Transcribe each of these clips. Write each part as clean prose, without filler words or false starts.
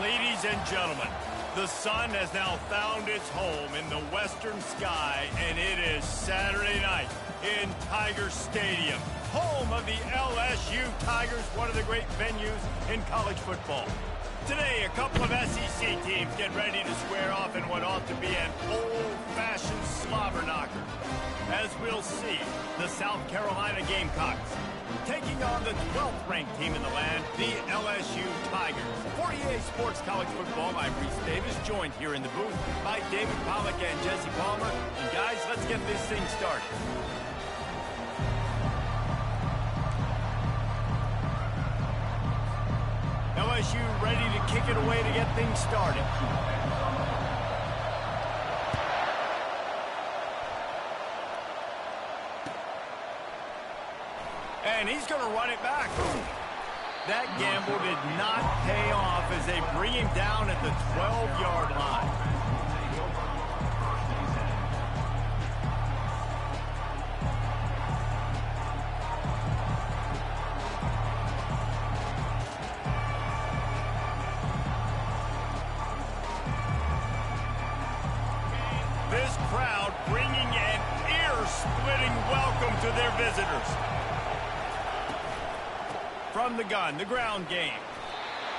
Ladies and gentlemen, the sun has now found its home in the western sky, and it is Saturday night in Tiger Stadium, home of the LSU Tigers, one of the great venues in college football. Today, a couple of SEC teams get ready to square off in what ought to be an old-fashioned slobber knocker. As we'll see, the South Carolina Gamecocks taking on the 12th ranked team in the land, the LSU Tigers. For EA Sports College Football, I'm Reese Davis, joined here in the booth by David Pollack and Jesse Palmer. And guys, let's get this thing started. LSU ready to kick it away to get things started. And he's going to run it back. That gamble did not pay off as they bring him down at the 12-yard line. This crowd bringing an ear-splitting welcome to their visitors. From the gun, the ground game.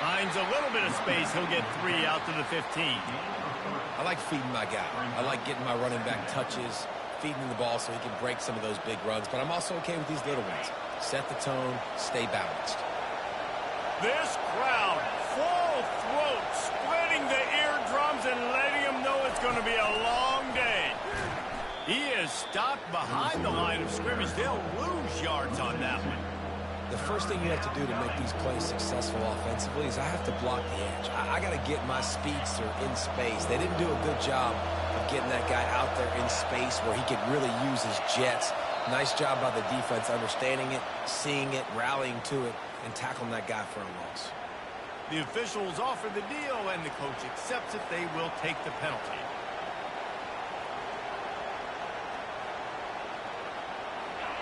Finds a little bit of space. He'll get 3 out to the 15. I like feeding my guy. I like getting my running back touches, feeding the ball so he can break some of those big runs. But I'm also okay with these little ones. Set the tone, stay balanced. This crowd, full throat, splitting the eardrums and letting them know it's going to be a long day. He is stopped behind the line of scrimmage. They'll lose yards on that one. The first thing you have to do to make these plays successful offensively is I have to block the edge. I got to get my speedster in space. They didn't do a good job of getting that guy out there in space where he could really use his jets. Nice job by the defense understanding it, seeing it, rallying to it, and tackling that guy for a loss. The officials offer the deal, and the coach accepts it. They will take the penalty.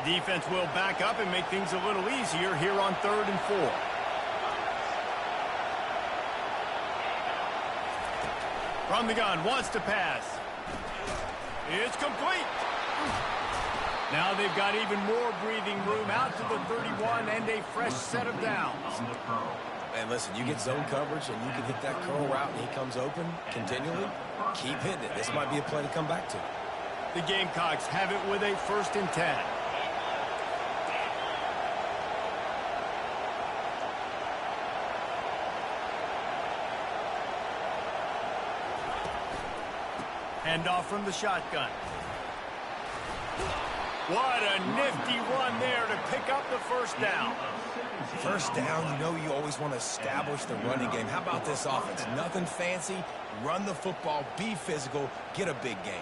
Defense will back up and make things a little easier here on 3rd and 4. From the gun, wants to pass. It's complete. Now they've got even more breathing room out to the 31 and a fresh set of downs. And listen, you get zone coverage and you can hit that curl route and he comes open continually. Keep hitting it. This might be a play to come back to. The Gamecocks have it with a 1st and 10. Hand off from the shotgun. What a nifty run there to pick up the 1st down. First down, you know you always want to establish the running game. How about this offense? Nothing fancy. Run the football, be physical, get a big gain.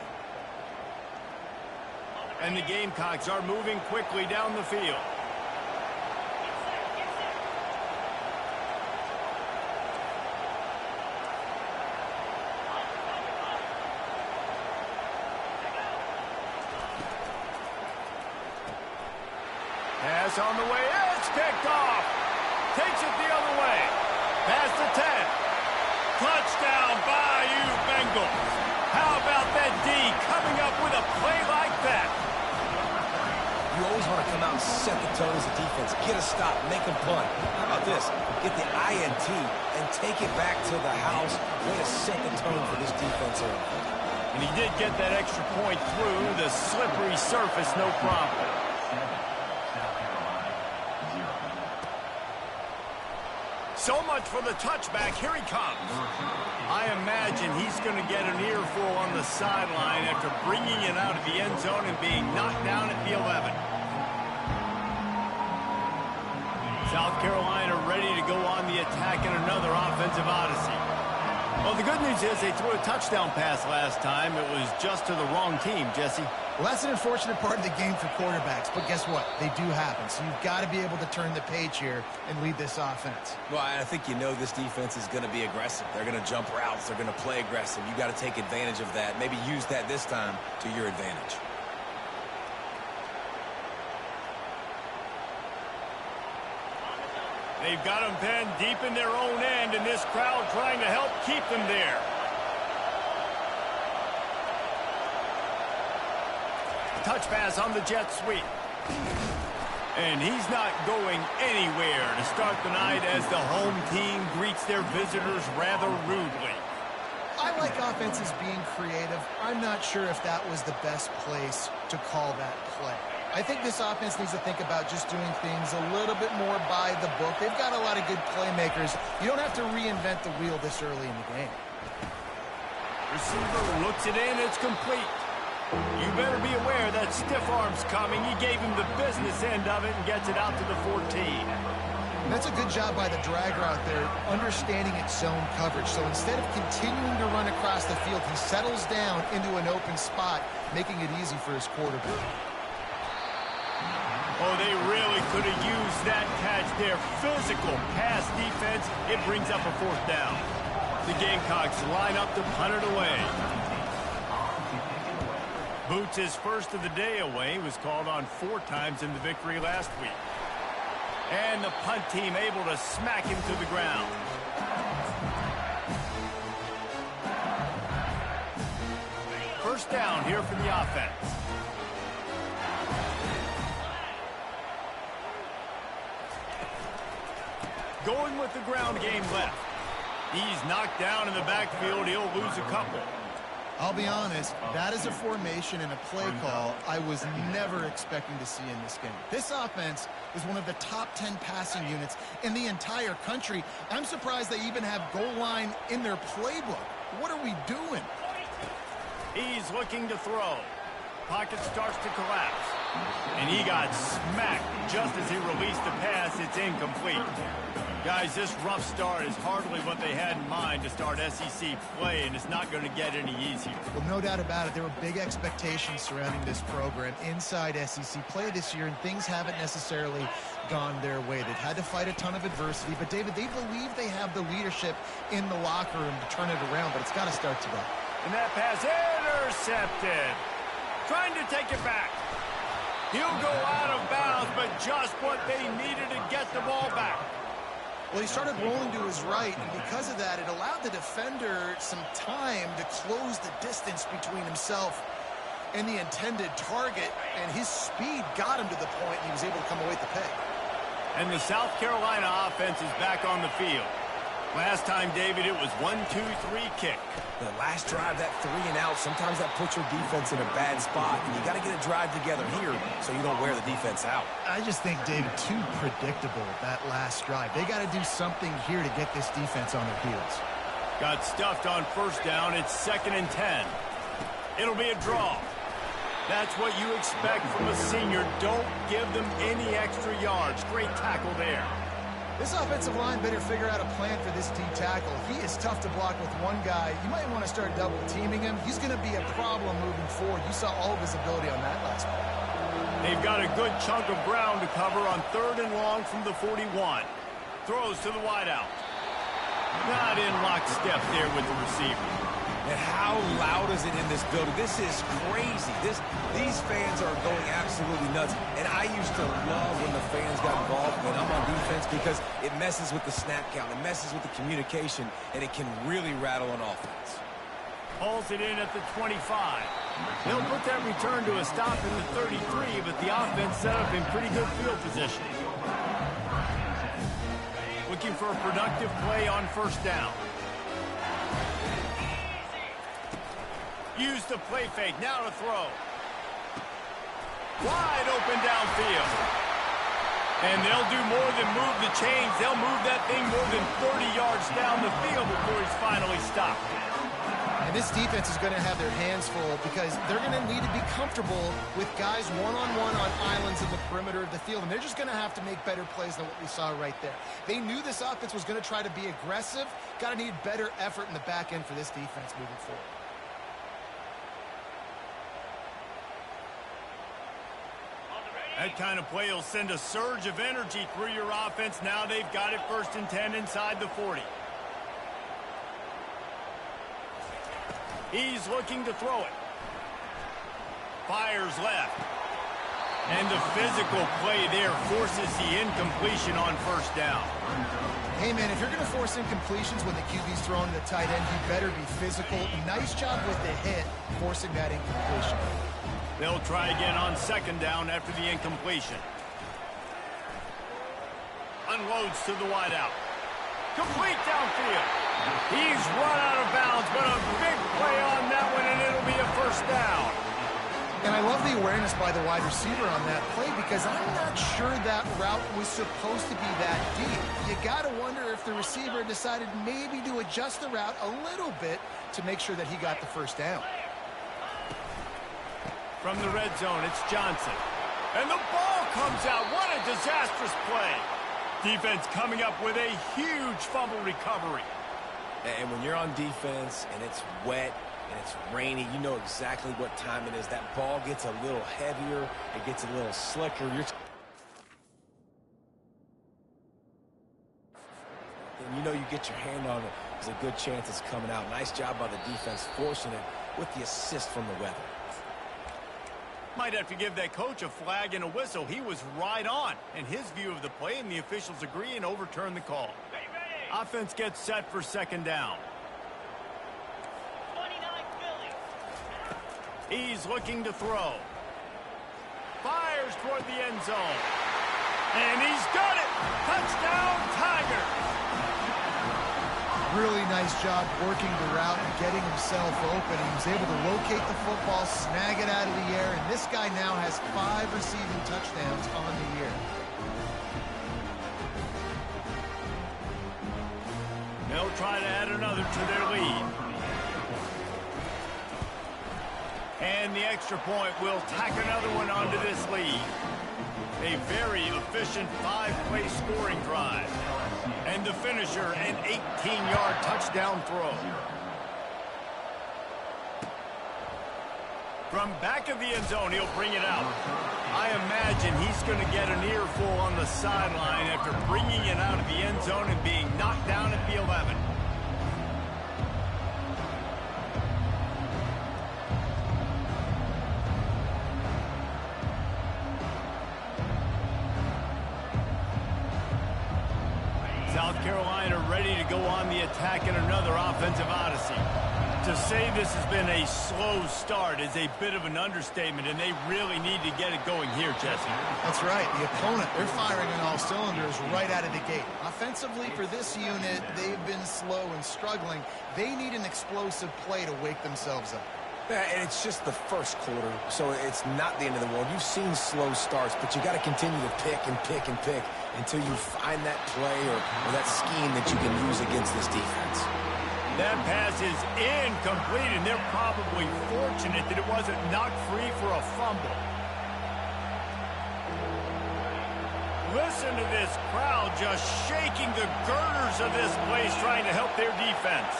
And the Gamecocks are moving quickly down the field. Pass on the way. It's picked off. Takes it the other way. Past the 10. Touchdown, Bayou Bengals. How about that D coming up with a play like that? You always want to come out and set the tone as a defense. Get a stop, make them punt. How about this? Get the INT and take it back to the house. Way to set the tone for this defense here. And he did get that extra point through the slippery surface, no problem. So much for the touchback. Here he comes. I imagine he's going to get an earful on the sideline after bringing it out of the end zone and being knocked down at the 11. South Carolina ready to go on the attack in another offensive odyssey. Well, the good news is they threw a touchdown pass last time. It was just to the wrong team, Jesse. Well, that's an unfortunate part of the game for quarterbacks, but guess what? They do happen, so you've got to be able to turn the page here and lead this offense. Well, I think you know this defense is going to be aggressive. They're going to jump routes. They're going to play aggressive. You've got to take advantage of that. Maybe use that this time to your advantage. They've got them pinned deep in their own end, and this crowd trying to help keep them there. Touch pass on the jet sweep. And he's not going anywhere to start the night as the home team greets their visitors rather rudely. I like offenses being creative. I'm not sure if that was the best place to call that play. I think this offense needs to think about just doing things a little bit more by the book. They've got a lot of good playmakers. You don't have to reinvent the wheel this early in the game. Receiver looks it in. It's complete. You better be aware that stiff arm's coming. He gave him the business end of it and gets it out to the 14. That's a good job by the dragger out there, understanding its zone coverage. So instead of continuing to run across the field, he settles down into an open spot, making it easy for his quarterback. Oh, they really could have used that catch there. Physical pass defense. It brings up a 4th down. The Gamecocks line up to punt it away. Boots' first of the day away was called on 4 times in the victory last week. And the punt team able to smack him to the ground. First down here for the offense. Going with the ground game left. He's knocked down in the backfield. He'll lose a couple. I'll be honest, that is a formation and a play call I was never expecting to see in this game. This offense is one of the top 10 passing units in the entire country. I'm surprised they even have goal line in their playbook. What are we doing? He's looking to throw. Pocket starts to collapse. And he got smacked just as he released the pass. It's incomplete. Guys, this rough start is hardly what they had in mind to start SEC play, and it's not going to get any easier. Well, no doubt about it. There were big expectations surrounding this program inside SEC play this year, and things haven't necessarily gone their way. They've had to fight a ton of adversity, but, David, they believe they have the leadership in the locker room to turn it around, but it's got to start today. And that pass intercepted. Trying to take it back. He'll go out of bounds, but just what they needed to get the ball back. Well, he started rolling to his right, and because of that, it allowed the defender some time to close the distance between himself and the intended target, and his speed got him to the point, and he was able to come away with the peg. And the South Carolina offense is back on the field. Last time, David, it was 1-2-3 kick. The last drive, that 3 and out, sometimes that puts your defense in a bad spot, and you got to get a drive together here so you don't wear the defense out. I just think, David, too predictable, that last drive. They got to do something here to get this defense on their heels. Got stuffed on first down. It's 2nd and 10. It'll be a draw. That's what you expect from a senior. Don't give them any extra yards. Great tackle there. This offensive line better figure out a plan for this D tackle. He is tough to block with one guy. You might want to start double-teaming him. He's going to be a problem moving forward. You saw all of his ability on that last one. They've got a good chunk of ground to cover on 3rd and long from the 41. Throws to the wideout. Not in lockstep there with the receiver. And how loud is it in this building? This is crazy. These fans are going absolutely nuts. And I used to love when the fans got involved when I'm on defense because it messes with the snap count. It messes with the communication, and it can really rattle an offense. Pulls it in at the 25. He'll put that return to a stop in the 33, but the offense set up in pretty good field position. Looking for a productive play on first down. Use the play fake. Now to throw. Wide open downfield. And they'll do more than move the chains. They'll move that thing more than 30 yards down the field before he's finally stopped. And this defense is going to have their hands full because they're going to need to be comfortable with guys one-on-one on islands in the perimeter of the field. And they're just going to have to make better plays than what we saw right there. They knew this offense was going to try to be aggressive. Got to need better effort in the back end for this defense moving forward. That kind of play will send a surge of energy through your offense. Now they've got it 1st and 10 inside the 40. He's looking to throw it. Fires left. And the physical play there forces the incompletion on first down. Hey, man, if you're going to force incompletions when the QB's throwing to the tight end, you better be physical. Nice job with the hit, forcing that incompletion. They'll try again on second down after the incompletion. Unloads to the wideout. Complete downfield. He's run out of bounds, but a big play on that one, and it'll be a first down. And I love the awareness by the wide receiver on that play because I'm not sure that route was supposed to be that deep. You got to wonder if the receiver decided maybe to adjust the route a little bit to make sure that he got the first down. From the red zone, it's Johnson. And the ball comes out. What a disastrous play. Defense coming up with a huge fumble recovery. And when you're on defense and it's wet and it's rainy, you know exactly what time it is. That ball gets a little heavier. It gets a little slicker. And you know you get your hand on it. There's a good chance it's coming out. Nice job by the defense forcing it with the assist from the weather. Might have to give that coach a flag and a whistle. He was right on in his view of the play, and the officials agree and overturn the call. Offense gets set for second down. 29 Philly. He's looking to throw. Fires toward the end zone. And he's got it! Touchdown, Tiger! Really nice job working the route and getting himself open. He was able to locate the football, snag it out of the air, and this guy now has 5 receiving touchdowns on the year. They'll try to add another to their lead. And the extra point will tack another one onto this lead. A very efficient 5-play scoring drive. And the finisher, an 18-yard touchdown throw. From back of the end zone, he'll bring it out. I imagine he's going to get an earful on the sideline after bringing it out of the end zone and being knocked down at the 11. South Carolina ready to go on the attack in another offensive odyssey. To say this has been a slow start is a bit of an understatement, and they really need to get it going here, Jesse. That's right. The opponent, they're firing on all cylinders right out of the gate. Offensively, for this unit, they've been slow and struggling. They need an explosive play to wake themselves up. Yeah, and it's just the first quarter, so it's not the end of the world. You've seen slow starts, but you got to continue to pick and pick and pick until you find that play or that scheme that you can use against this defense. That pass is incomplete, and they're probably fortunate that it wasn't knocked free for a fumble. Listen to this crowd just shaking the girders of this place, trying to help their defense.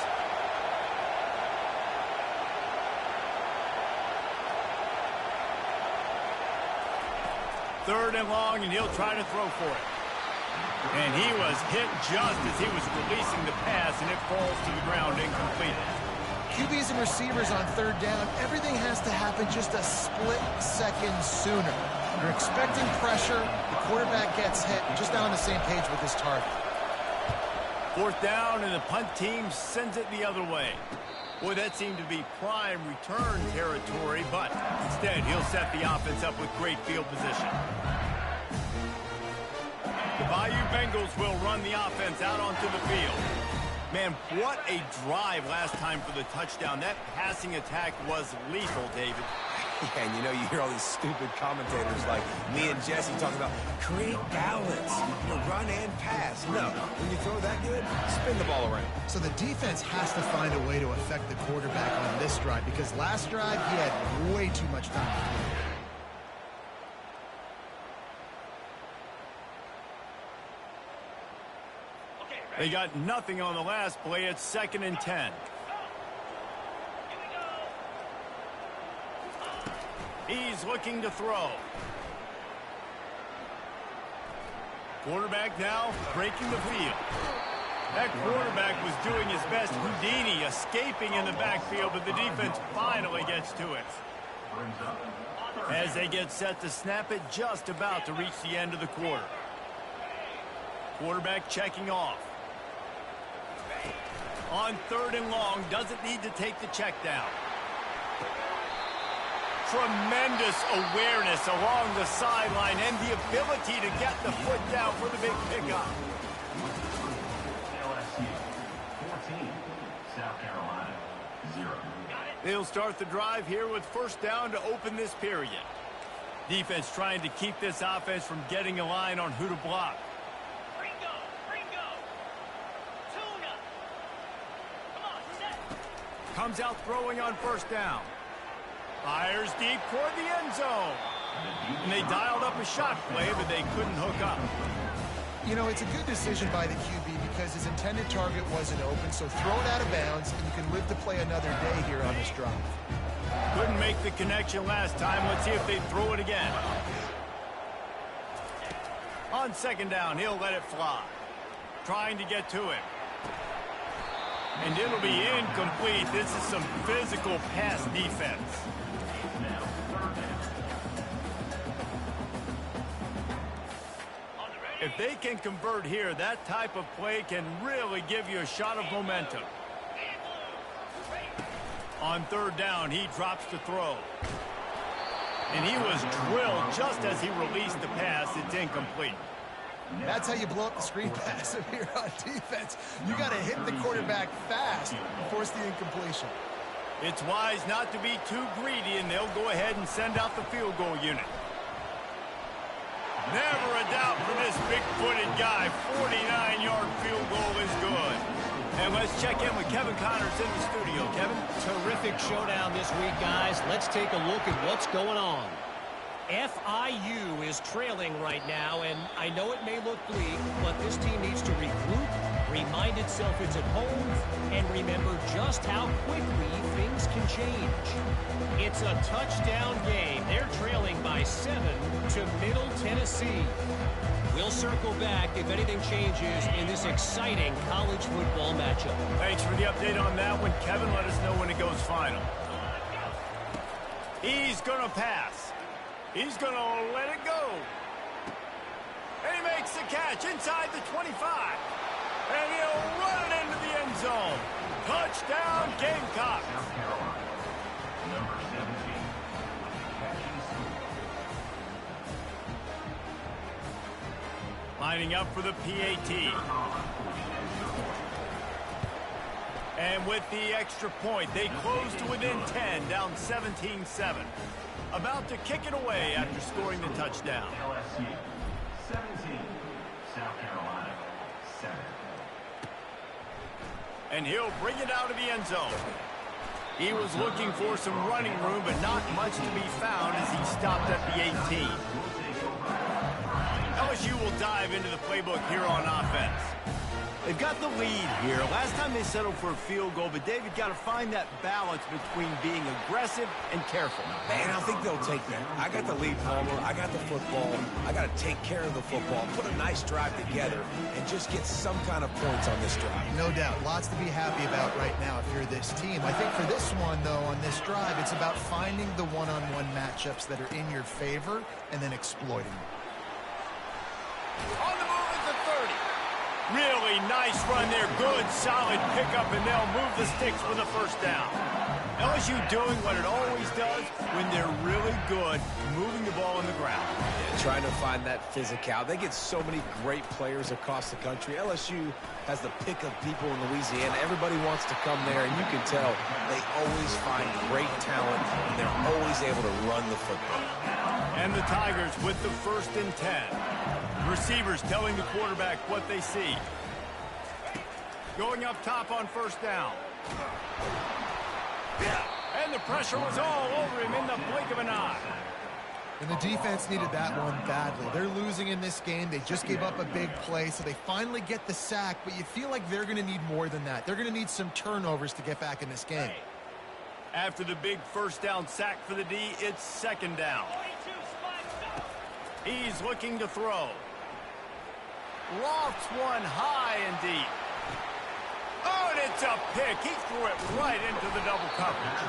Third and long, and he'll try to throw for it. And he was hit just as he was releasing the pass, and it falls to the ground incomplete. QBs and receivers on third down, everything has to happen just a split second sooner. You're expecting pressure, the quarterback gets hit, just not on the same page with his target. Fourth down, and the punt team sends it the other way. Boy, that seemed to be prime return territory, but instead he'll set the offense up with great field position. The Bayou Bengals will run the offense out onto the field. Man, what a drive last time for the touchdown. That passing attack was lethal, David. Yeah, and you know, you hear all these stupid commentators like me and Jesse talking about create balance, run and pass. No, when you throw that good, spin the ball around. So the defense has to find a way to affect the quarterback on this drive because last drive he had way too much time to throw. They got nothing on the last play. It's 2nd and 10. He's looking to throw. Quarterback now breaking the field. That quarterback was doing his best Houdini escaping in the backfield, but the defense finally gets to it. as they get set to snap it, just about to reach the end of the quarter. Quarterback checking off. On 3rd and long, doesn't need to take the check down. Tremendous awareness along the sideline and the ability to get the foot down for the big pickup. LSU 14, South Carolina 0. They'll start the drive here with 1st down to open this period. Defense trying to keep this offense from getting a line on who to block. Comes out throwing on 1st down. Fires deep toward the end zone. And they dialed up a shot play, but they couldn't hook up. You know, it's a good decision by the QB because his intended target wasn't open, so throw it out of bounds, and you can live to play another day here on this drive. Couldn't make the connection last time. Let's see if they throw it again. On 2nd down, he'll let it fly. Trying to get to it. And it'll be incomplete. This is some physical pass defense. If they can convert here, that type of play can really give you a shot of momentum. On 3rd down, he drops to throw. And he was drilled just as he released the pass. It's incomplete. That's how you blow up the screen pass here on defense. You got to hit the quarterback fast and force the incompletion. It's wise not to be too greedy, and they'll go ahead and send out the field goal unit. Never a doubt for this big-footed guy. 49-yard field goal is good. And let's check in with Kevin Connors in the studio. Kevin? Terrific showdown this week, guys. Let's take a look at what's going on. FIU is trailing right now, and I know it may look bleak, but this team needs to regroup, remind itself it's at home, and remember just how quickly things can change. It's a touchdown game. They're trailing by 7 to Middle Tennessee. We'll circle back if anything changes in this exciting college football matchup. Thanks for the update on that one, Kevin. Let us know when it goes final. He's going to pass. He's going to let it go. And he makes the catch inside the 25. And he'll run it into the end zone. Touchdown, Gamecocks. South Carolina, number 17. Lining up for the PAT. And with the extra point, they close to within 10, down 17-7. About to kick it away after scoring the touchdown. LSU 17, South Carolina 7. And he'll bring it out of the end zone. He was looking for some running room, but not much to be found as he stopped at the 18. LSU will dive into the playbook here on offense. They've got the lead here. Last time they settled for a field goal, but David got to find that balance between being aggressive and careful. Man, I think they'll take that. I got the lead, Palmer. I got the football. I got to take care of the football, put a nice drive together, and just get some kind of points on this drive. No doubt. Lots to be happy about right now if you're this team. I think for this one, though, on this drive, it's about finding the one-on-one matchups that are in your favor and then exploiting them. On the move at the 30. Really nice run there. Good, solid pickup, and they'll move the sticks for the 1st down. LSU doing what it always does when they're really good, moving the ball on the ground. Yeah, trying to find that physical. They get so many great players across the country. LSU has the pick of people in Louisiana. Everybody wants to come there, and you can tell they always find great talent, and they're always able to run the football. And the Tigers with the 1st and 10. Receivers telling the quarterback what they see. Going up top on 1st down. And the pressure was all over him in the blink of an eye. And the defense needed that one badly. They're losing in this game. They just gave up a big play, so they finally get the sack, but you feel like they're going to need more than that. They're going to need some turnovers to get back in this game. After the big 1st down sack for the D, it's 2nd down. He's looking to throw. Lofts one high and deep. Oh, and it's a pick. He threw it right into the double coverage.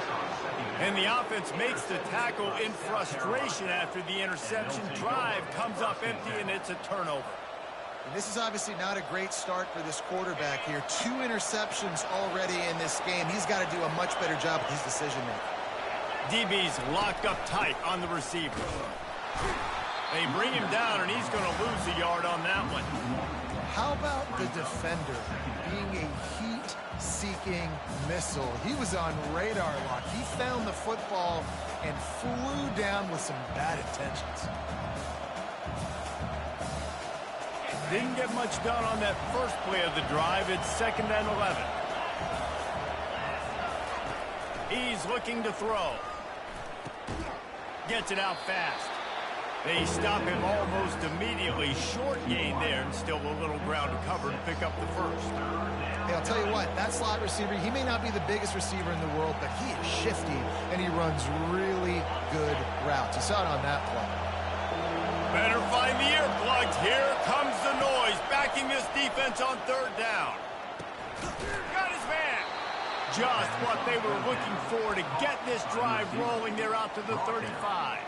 And the offense makes the tackle in frustration after the interception. Drive comes up empty, and it's a turnover. And this is obviously not a great start for this quarterback here. 2 interceptions already in this game. He's got to do a much better job with his decision-making. DB's locked up tight on the receiver. They bring him down, and he's going to lose a yard on that one. How about the defender being a heat-seeking missile? He was on radar lock. He found the football and flew down with some bad intentions. Didn't get much done on that first play of the drive. It's 2nd and 11. He's looking to throw. Gets it out fast. They stop him almost immediately. Short gain there, and still a little ground to cover to pick up the first. Hey, I'll tell you what, that slot receiver, he may not be the biggest receiver in the world, but he is shifty, and he runs really good routes. You saw it on that play. Better find the earplugs. Here comes the noise, backing this defense on 3rd down. Got his man. Just what they were looking for to get this drive rolling. They're out to the 35.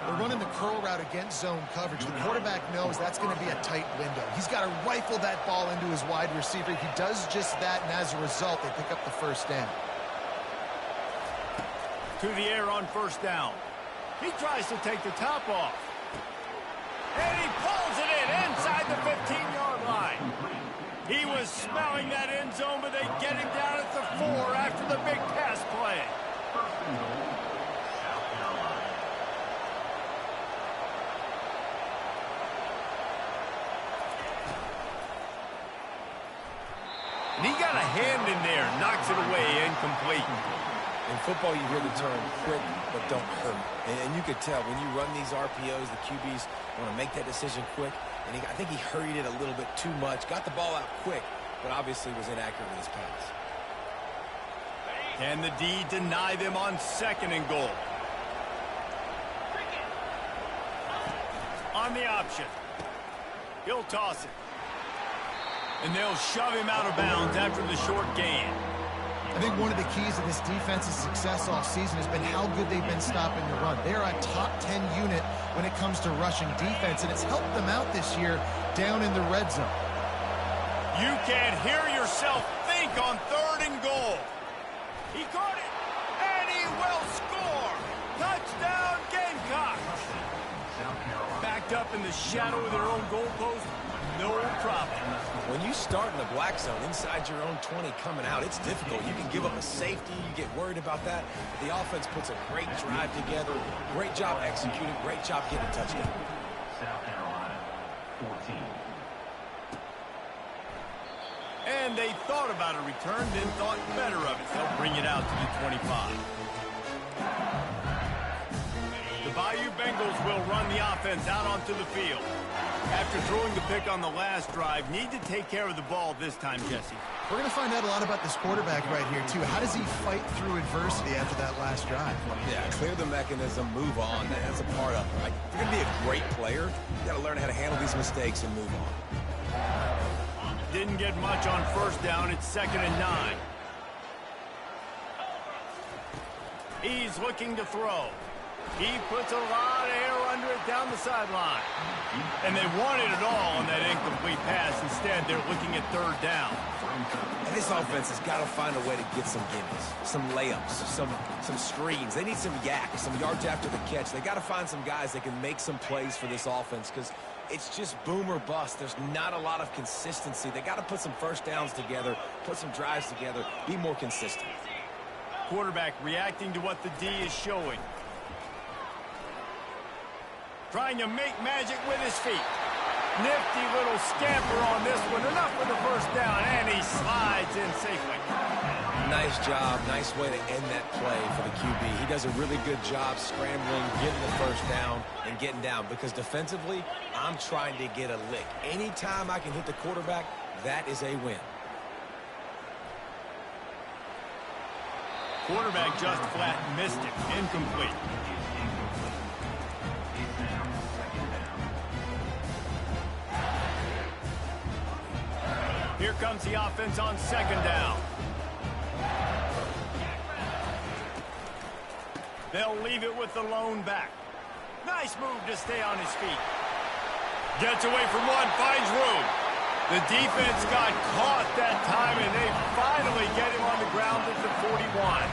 They're running the curl route against zone coverage. The quarterback knows that's going to be a tight window. He's got to rifle that ball into his wide receiver. He does just that, and as a result, they pick up the first down. To the air on 1st down. He tries to take the top off. And he pulls it in inside the 15-yard line. He was smelling that end zone, but they get him down at the 4 after the big pass play. And he got a hand in there, knocks it away, incomplete. In football, you hear the term quick, but don't hurt. And you could tell when you run these RPOs, the QBs want to make that decision quick. And I think he hurried it a little bit too much. Got the ball out quick, but obviously was inaccurate with his pass. Can the D deny them on 2nd and goal? On the option. He'll toss it. And they'll shove him out of bounds after the short gain. I think one of the keys to this defense's success all season has been how good they've been stopping the run. They're a top 10 unit when it comes to rushing defense, and it's helped them out this year down in the red zone. You can hear yourself think on 3rd and goal. He caught it, and he will score. Touchdown, Gamecocks. Backed up in the shadow of their own goalpost, no problem. When you start in the black zone inside your own 20 coming out, it's difficult. You can give up a safety. You get worried about that. But the offense puts a great drive together. Great job executing. Great job getting a touchdown. South Carolina, 14. And they thought about a return, then thought better of it. They'll bring it out to the 25. The Bayou Bengals will run the offense out onto the field. After throwing the pick on the last drive, need to take care of the ball this time, Jesse. We're going to find out a lot about this quarterback right here, too. How does he fight through adversity after that last drive? Yeah, clear the mechanism, move on. That's a part of it, right? If you're going to be a great player, you got to learn how to handle these mistakes and move on. Didn't get much on 1st down. It's 2nd and 9. He's looking to throw. He puts a lot of air under it down the sideline. And they wanted it all on that incomplete pass. Instead, they're looking at 3rd down. And this offense has got to find a way to get some gimmies, some layups, some screens. They need some yak, some yards after the catch. They got to find some guys that can make some plays for this offense because it's just boom or bust. There's not a lot of consistency. They got to put some 1st downs together, put some drives together, be more consistent. Quarterback reacting to what the D is showing. Trying to make magic with his feet. Nifty little scamper on this one. Enough for the 1st down, and he slides in safely. Nice job. Nice way to end that play for the QB. He does a really good job scrambling, getting the 1st down, and getting down. Because defensively, I'm trying to get a lick. Anytime I can hit the quarterback, that is a win. Quarterback just flat missed it. Incomplete. Here comes the offense on second down. They'll leave it with the lone back. Nice move to stay on his feet. Gets away from one, finds room. The defense got caught that time, and they finally get him on the ground at the 41.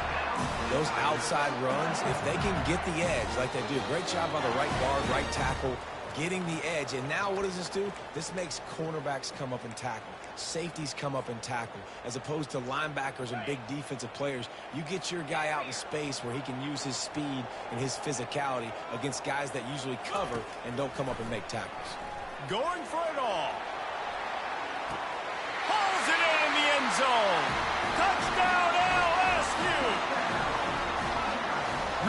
Those outside runs, if they can get the edge like they do, great job by the right guard, right tackle, getting the edge. And now what does this do? This makes cornerbacks come up and tackle. Safeties come up and tackle. As opposed to linebackers and big defensive players, you get your guy out in space where he can use his speed and his physicality against guys that usually cover and don't come up and make tackles. Going for it all. Hauls it in the end zone. Touchdown LSU.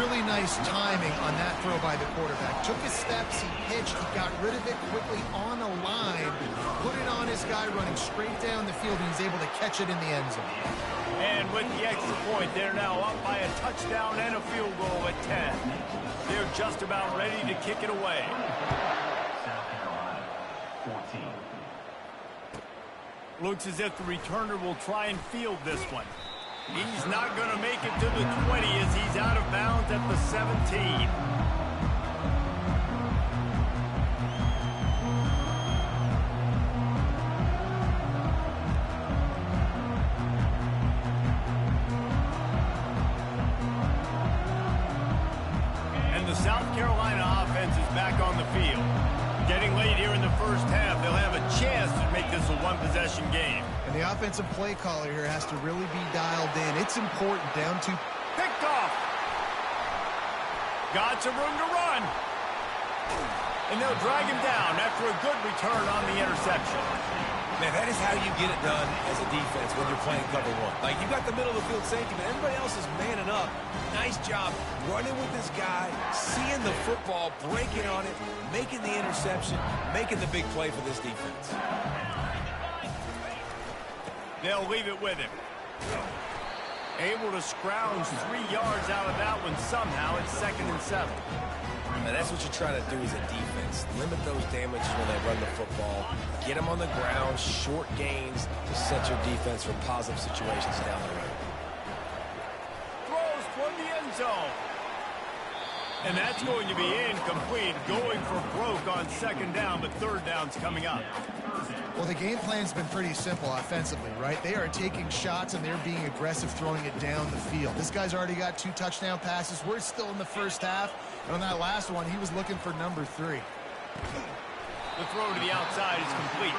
Really nice timing on that throw by the quarterback. Took his steps, he pitched, he got rid of it quickly on a line, put it on his guy running straight down the field, and he's able to catch it in the end zone. And with the extra point, they're now up by a touchdown and a field goal at 10. They're just about ready to kick it away. South Carolina, 14. Looks as if the returner will try and field this one. He's not going to make it to the 20 as he's out of bounds at the 17. And the South Carolina offense is back on the field. Getting late here in the first half, they'll have a chance to make this a one-possession game. And the offensive play caller here has to really be dialed in. It's important down to... Picked off. Got some room to run. And they'll drag him down after a good return on the interception. Man, that is how you get it done as a defense when you're playing cover one. Like, you got the middle of the field safety, but everybody else is manning up. Nice job running with this guy, seeing the football, breaking on it, making the interception, making the big play for this defense. They'll leave it with him. Able to scrounge 3 yards out of that one somehow. It's 2nd and 7. And that's what you're trying to do as a defense. Limit those damages when they run the football. Get them on the ground, short gains to set your defense for positive situations down the road. Throws toward the end zone. And that's going to be incomplete. Going for broke on 2nd down, but 3rd down's coming up. Well, the game plan's been pretty simple offensively, right? They are taking shots, and they're being aggressive, throwing it down the field. This guy's already got 2 touchdown passes. We're still in the first half. And on that last one, he was looking for number 3. The throw to the outside is complete.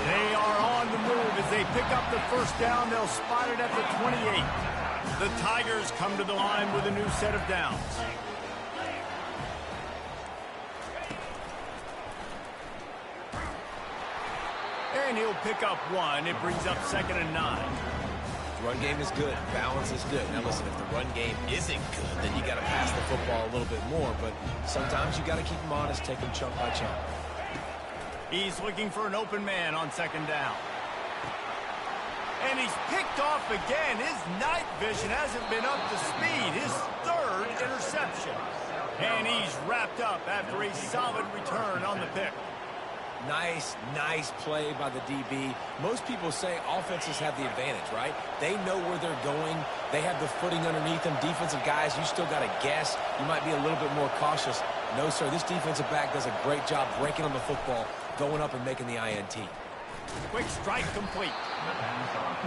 They are on the move as they pick up the 1st down. They'll spot it at the 28. The Tigers come to the line with a new set of downs. And he'll pick up 1. It brings up 2nd and 9. The run game is good. Balance is good. Now, listen, if the run game isn't good, then you got to pass the football a little bit more. But sometimes you got to keep them honest, take them chunk by chunk. He's looking for an open man on 2nd down. And he's picked off again. His night vision hasn't been up to speed. His 3rd interception. And he's wrapped up after a solid return on the pick. Nice play by the DB. Most people say offenses have the advantage, right? They know where they're going. They have the footing underneath them. Defensive guys, you still got to guess. You might be a little bit more cautious. No, sir, this defensive back does a great job breaking on the football, going up and making the INT. Quick strike complete.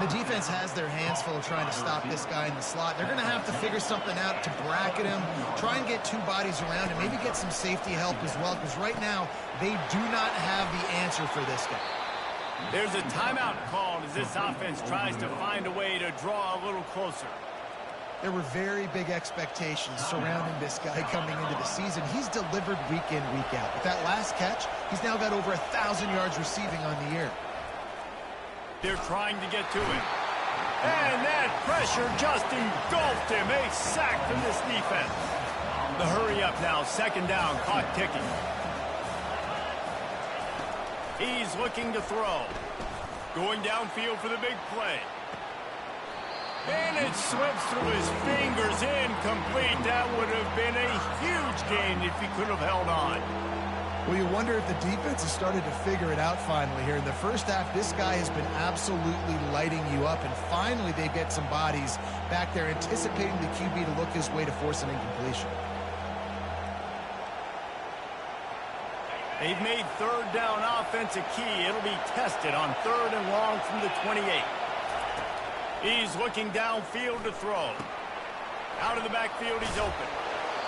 The defense has their hands full trying to stop this guy in the slot. They're going to have to figure something out to bracket him, try and get 2 bodies around, and maybe get some safety help as well, because right now they do not have the answer for this guy. There's a timeout called as this offense tries to find a way to draw a little closer. There were very big expectations surrounding this guy coming into the season. He's delivered week in, week out. With that last catch, he's now got over 1,000 yards receiving on the year. They're trying to get to him. And that pressure just engulfed him. A sack from this defense. The hurry up now. 2nd down. Clock ticking. He's looking to throw. Going downfield for the big play. And it slips through his fingers. Incomplete. That would have been a huge gain if he could have held on. Well, you wonder if the defense has started to figure it out finally here. In the first half, this guy has been absolutely lighting you up, and finally they get some bodies back there anticipating the QB to look his way to force an incompletion. They've made third down offense a key. It'll be tested on 3rd and long from the 28. He's looking downfield to throw. Out of the backfield, he's open.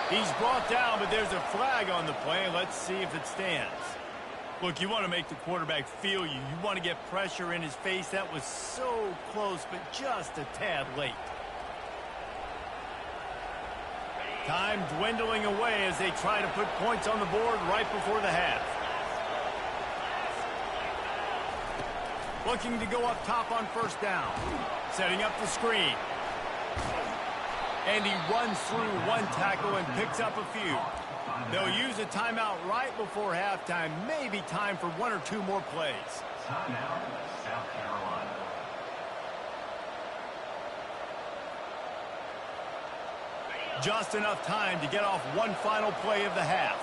He's brought down, but there's a flag on the play. Let's see if it stands. Look, you want to make the quarterback feel you. You want to get pressure in his face. That was so close, but just a tad late. Time dwindling away as they try to put points on the board right before the half. Looking to go up top on 1st down. Setting up the screen. And he runs through one tackle and picks up a few. They'll use a timeout right before halftime. Maybe time for 1 or 2 more plays. Timeout, South Carolina. Just enough time to get off one final play of the half.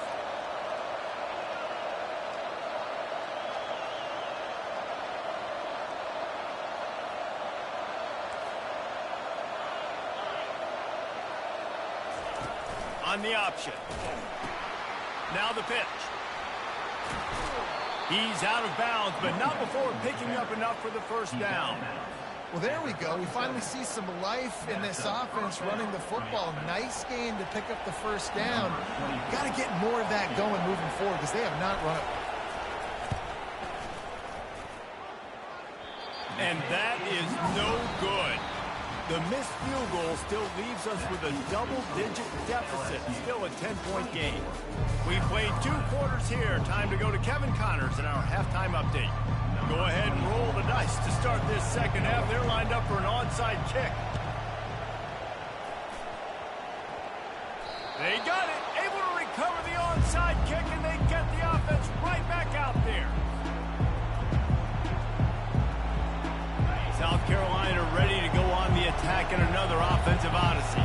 On the option. Now the pitch. He's out of bounds, but not before picking up enough for the 1st down. Well, there we go. We finally see some life in this offense running the football. Nice game to pick up the 1st down. Got to get more of that going moving forward because they have not run it. And that is no good. The missed field goal still leaves us with a double-digit deficit, still a 10-point game. We played 2 quarters here. Time to go to Kevin Connors in our halftime update. Go ahead and roll the dice to start this 2nd half. They're lined up for an onside kick. They got it, able to recover the onside kick, and they get the offense right back out there. South Carolina ready to go on the attack in another offensive odyssey.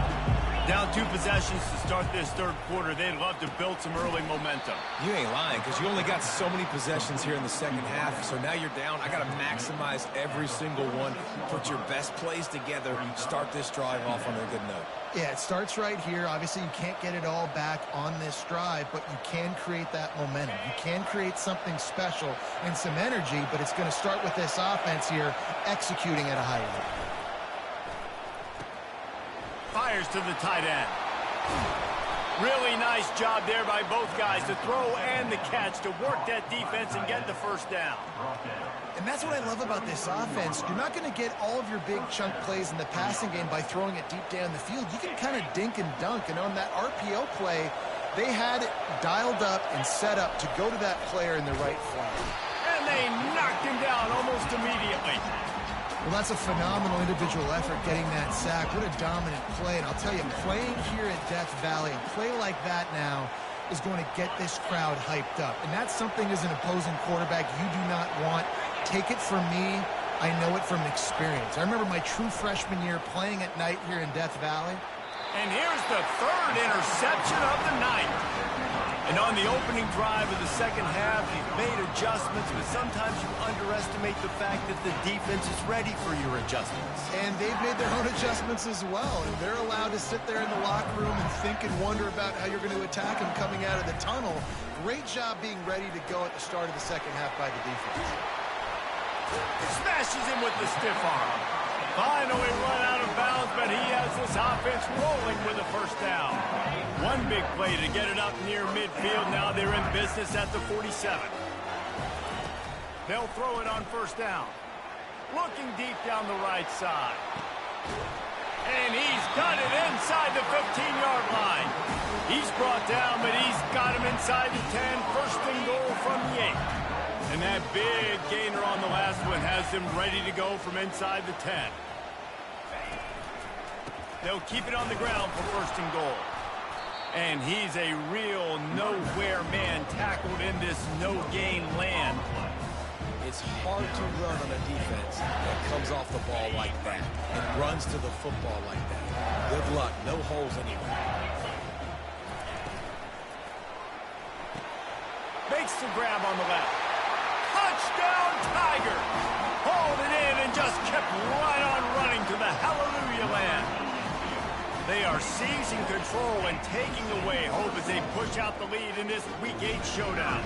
Down 2 possessions to start this 3rd quarter. They'd love to build some early momentum. You ain't lying, because you only got so many possessions here in the 2nd half, so now you're down. I got to maximize every single one. Put your best plays together. Start this drive off on a good note. Yeah, it starts right here. Obviously, you can't get it all back on this drive, but you can create that momentum. You can create something special and some energy, but it's going to start with this offense here executing at a high level. Fires to the tight end. Really nice job there by both guys to throw and the catch to work that defense and get the 1st down. And that's what I love about this offense. You're not going to get all of your big chunk plays in the passing game by throwing it deep down the field. You can kind of dink and dunk. And on that RPO play, they had it dialed up and set up to go to that player in the right flank. And they knocked him down almost immediately. Well, that's a phenomenal individual effort getting that sack. What a dominant play. And I'll tell you, playing here at Death Valley, a play like that now is going to get this crowd hyped up. And that's something as an opposing quarterback you do not want. Take it from me. I know it from experience. I remember my true freshman year playing at night here in Death Valley. And here's the 3rd interception of the night. And on the opening drive of the 2nd half, you've made adjustments, but sometimes you underestimate the fact that the defense is ready for your adjustments. And they've made their own adjustments as well. And they're allowed to sit there in the locker room and think and wonder about how you're going to attack them coming out of the tunnel. Great job being ready to go at the start of the 2nd half by the defense. Smashes him with the stiff arm. Finally run out of bounds, but he has this offense rolling with a 1st down. One big play to get it up near midfield. Now they're in business at the 47. They'll throw it on 1st down. Looking deep down the right side. And he's got it inside the 15-yard line. He's brought down, but he's got him inside the 10. 1st and goal from the 8. And that big gainer on the last one has him ready to go from inside the 10. They'll keep it on the ground for 1st and goal. And he's a real nowhere man tackled in this no-gain land. It's hard to run on a defense that comes off the ball like that and runs to the football like that. Good luck. No holes anywhere. Makes makes a grab on the left. Touchdown, Tiger! Hauled it in and just kept right on running to the hallelujah land. They are seizing control and taking away hope as they push out the lead in this Week 8 showdown.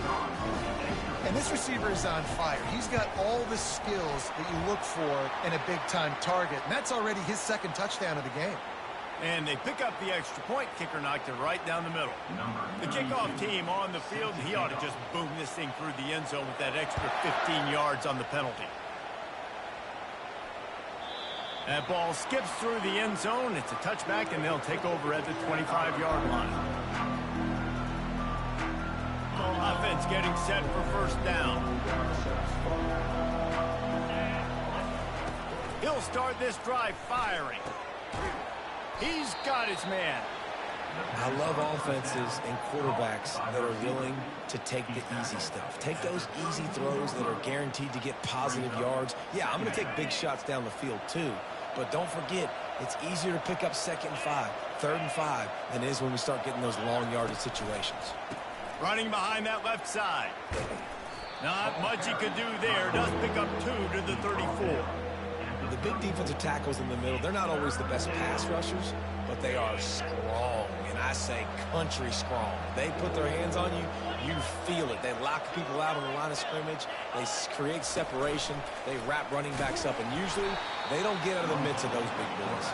And this receiver is on fire. He's got all the skills that you look for in a big-time target, and that's already his second touchdown of the game. And they pick up the extra point. Kicker knocked it right down the middle. The kickoff team on the field, he ought to just boom this thing through the end zone with that extra 15 yards on the penalty. That ball skips through the end zone. It's a touchback, and they'll take over at the 25-yard line. Offense getting set for first down. He'll start this drive firing. He's got his man. I love offenses and quarterbacks that are willing to take the easy stuff. Take those easy throws that are guaranteed to get positive yards. Yeah, I'm going to take big shots down the field too. But don't forget, it's easier to pick up 2nd and 5, 3rd and 5 than it is when we start getting those long yardage situations. Running behind that left side. Not much he could do there. Does pick up 2 to the 34. The big defensive tackles in the middle, they're not always the best pass rushers, but they are strong, and I say country strong. They put their hands on you, you feel it. They lock people out on the line of scrimmage. They create separation. They wrap running backs up, and usually they don't get out of the midst of those big boys.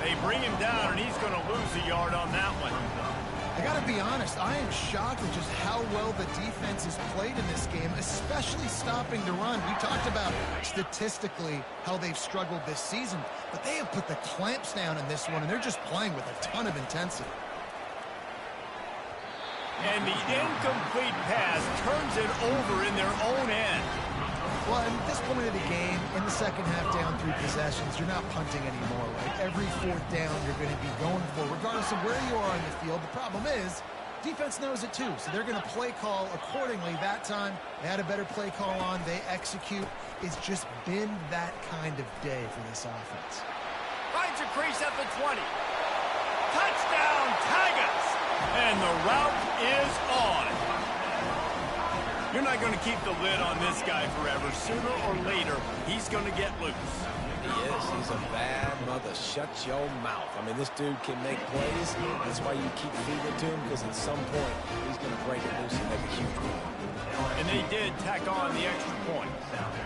They bring him down, and he's going to lose a yard on that one. I got to be honest, I am shocked at just how well the defense has played in this game, especially stopping the run. We talked about statistically how they've struggled this season, but they have put the clamps down in this one, and they're just playing with a ton of intensity. And the incomplete pass turns it over in their own end. Well, at this point of the game, in the second half down 3 possessions, you're not punting anymore, right? Every 4th down you're going to be going for, regardless of where you are on the field. The problem is, defense knows it too, so they're going to play call accordingly. That time, they had a better play call on. They execute. It's just been that kind of day for this offense. Finds a crease at the 20. Touchdown, Tigers! And the route is on. You're not going to keep the lid on this guy forever. Sooner or later, he's going to get loose. He is. He's a bad mother. Shut your mouth. I mean, this dude can make plays. That's why you keep feeding it to him, because at some point, he's going to break it loose and make a huge play. And they did tack on the extra point.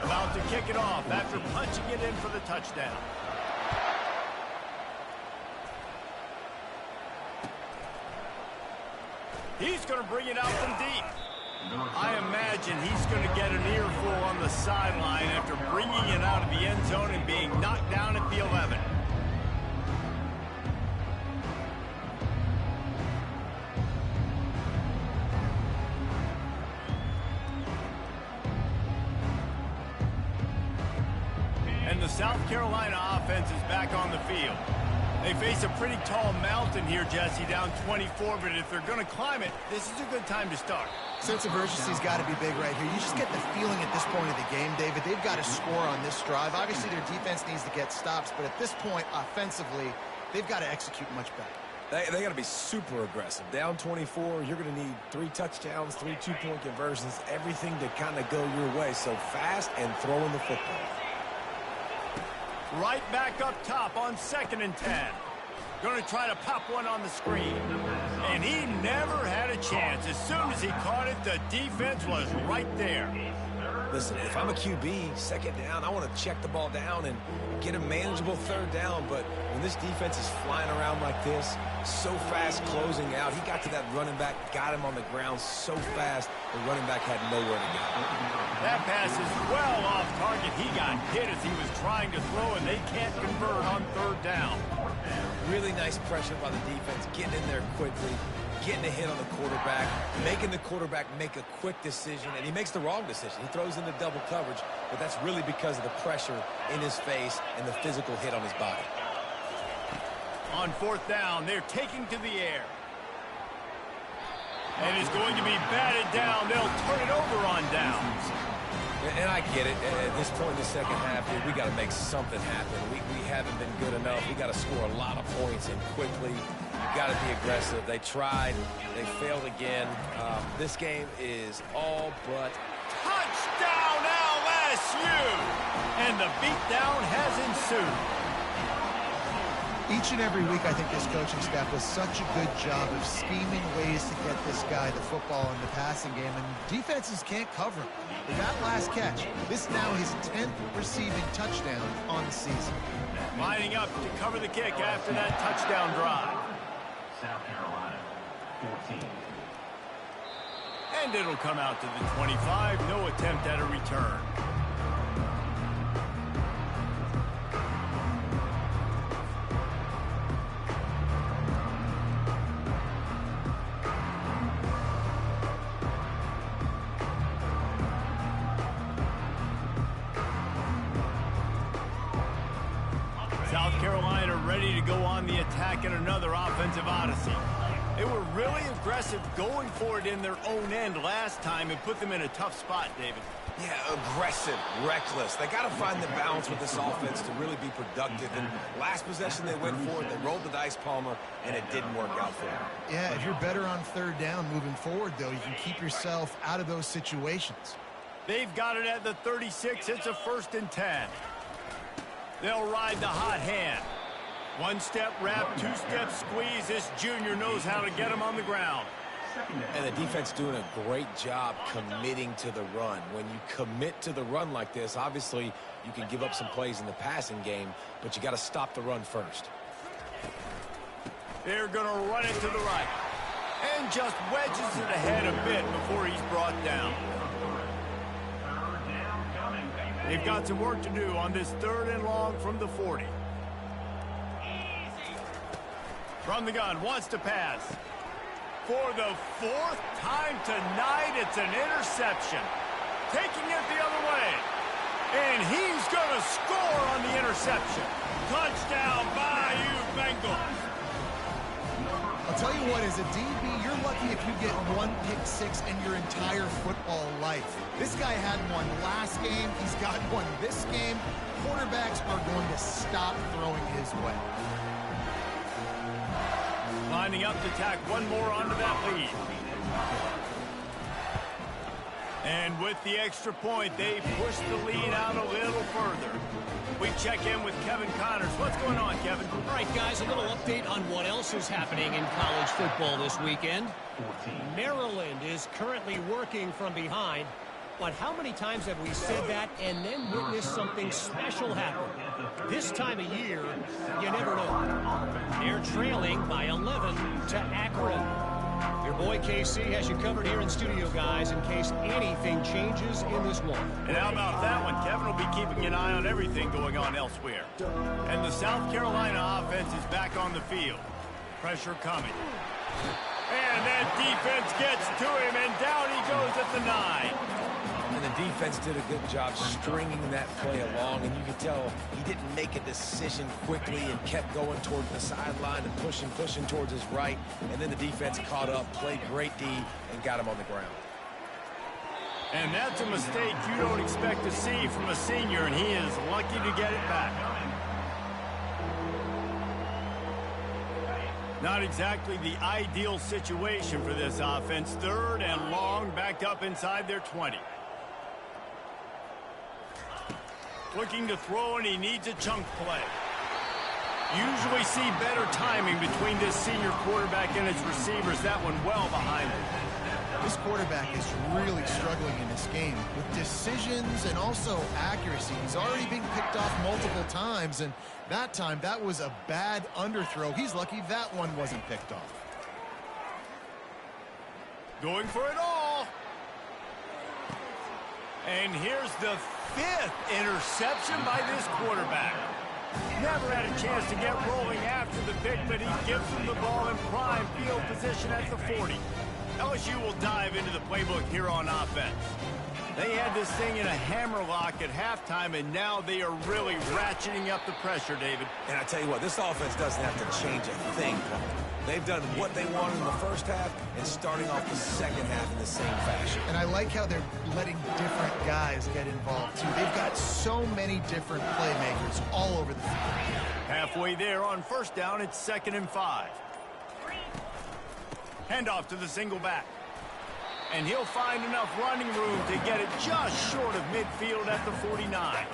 About to kick it off after punching it in for the touchdown. He's going to bring it out from deep. I imagine he's going to get an earful on the sideline after bringing it out of the end zone and being knocked down at the 11. And the South Carolina offense is back on the field. They face a pretty tall mountain here, Jesse, down 24, but if they're going to climb it, this is a good time to start. Sense of urgency's got to be big right here. You just get the feeling at this point of the game, David, they've got to score on this drive. Obviously, their defense needs to get stops, but at this point, offensively, they've got to execute much better. They got to be super aggressive. Down 24, you're going to need 3 touchdowns, 3 two-point conversions, everything to kind of go your way. So fast and throwing the football. Right back up top on 2nd and 10. Going to try to pop one on the screen. And he never had a chance. As soon as he caught it, the defense was right there. Listen, if I'm a QB, 2nd down, I want to check the ball down and get a manageable 3rd down. But when this defense is flying around like this, so fast closing out, he got to that running back, got him on the ground so fast, the running back had nowhere to go. That pass is well off target. He got hit as he was trying to throw, and they can't convert on 3rd down. Really nice pressure by the defense, getting in there quickly, getting a hit on the quarterback, making the quarterback make a quick decision, and he makes the wrong decision. He throws into double coverage, but that's really because of the pressure in his face and the physical hit on his body. On 4th down, they're taking to the air. And it's going to be batted down. They'll turn it over on downs. And I get it. At this point in the second half, dude, we got to make something happen. We haven't been good enough. We got to score a lot of points and quickly. got to be aggressive. They tried. They failed again. This game is all but... Touchdown, LSU! And the beatdown has ensued. Each and every week, I think this coaching staff does such a good job of scheming ways to get this guy the football in the passing game, and defenses can't cover him. With that last catch, this now his 10th receiving touchdown on the season. Lining up to cover the kick after that touchdown drive. South Carolina, 14. And it'll come out to the 25. No attempt at a return. South Carolina ready to go on the attack in another offensive odyssey. They were really aggressive going for it in their own end last time and put them in a tough spot, David. Yeah, aggressive, reckless. They got to find the balance with this offense to really be productive. And last possession they went for it, they rolled the dice, Palmer, and it didn't work out for them. Yeah, if you're better on third down moving forward, though, you can keep yourself out of those situations. They've got it at the 36. It's a 1st and 10. They'll ride the hot hand. One-step wrap, two-step squeeze. This junior knows how to get him on the ground. And the defense doing a great job committing to the run. When you commit to the run like this, obviously you can give up some plays in the passing game, but you got to stop the run first. They're going to run it to the right. And just wedges it ahead a bit before he's brought down. They've got some work to do on this 3rd and long from the 40. From the gun, wants to pass. For the 4th time tonight, it's an interception. Taking it the other way. And he's going to score on the interception. Touchdown, Bayou Bengals. I'll tell you what, as a DB, you're lucky if you get one pick six in your entire football life. This guy had one last game. He's got one this game. Quarterbacks are going to stop throwing his way. Lining up to tack one more onto that lead. And with the extra point, they push the lead out a little further. We check in with Kevin Connors. What's going on, Kevin? All right, guys, a little update on what else is happening in college football this weekend. Maryland is currently working from behind. But how many times have we said that and then witnessed something special happen? This time of year, you never know. They're trailing by 11 to Akron. Your boy KC has you covered here in studio, guys, in case anything changes in this one. And how about that one? Kevin will be keeping an eye on everything going on elsewhere. And the South Carolina offense is back on the field. Pressure coming. And that defense gets to him, and down he goes at the 9. And the defense did a good job stringing that play along, and you could tell he didn't make a decision quickly and kept going toward the sideline and pushing towards his right. And then the defense caught up, played great D, and got him on the ground. And that's a mistake you don't expect to see from a senior, and he is lucky to get it back. Not exactly the ideal situation for this offense. 3rd and long, backed up inside their 20. Looking to throw, and he needs a chunk play. Usually see better timing between this senior quarterback and his receivers. That one well behind him. This quarterback is really struggling in this game with decisions and also accuracy. He's already been picked off multiple times, and that time that was a bad underthrow. He's lucky that one wasn't picked off. Going for it all. And here's the 5th interception by this quarterback. Never had a chance to get rolling after the pick, but he gives him the ball in prime field position at the 40. LSU will dive into the playbook here on offense. They had this thing in a hammerlock at halftime, and now they are really ratcheting up the pressure, David. And I tell you what, this offense doesn't have to change a thing. They've done what they wanted in the first half and starting off the second half in the same fashion. And I like how they're letting different guys get involved, too. They've got so many different playmakers all over the field. Halfway there on 1st down, it's 2nd and 5. Handoff to the single back. And he'll find enough running room to get it just short of midfield at the 49.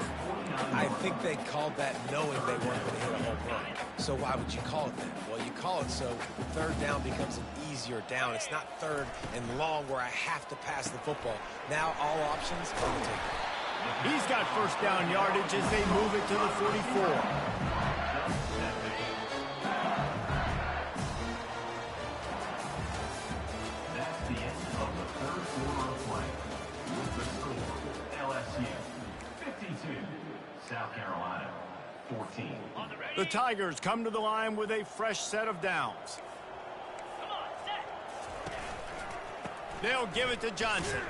I think they called that knowing they weren't going to hit a home run. So why would you call it that? Well, you call it so third down becomes an easier down. It's not third and long where I have to pass the football. Now all options are on the table. He's got first down yardage as they move it to the 44. South Carolina, 14. The Tigers come to the line with a fresh set of downs. Come on, set. They'll give it to Johnson.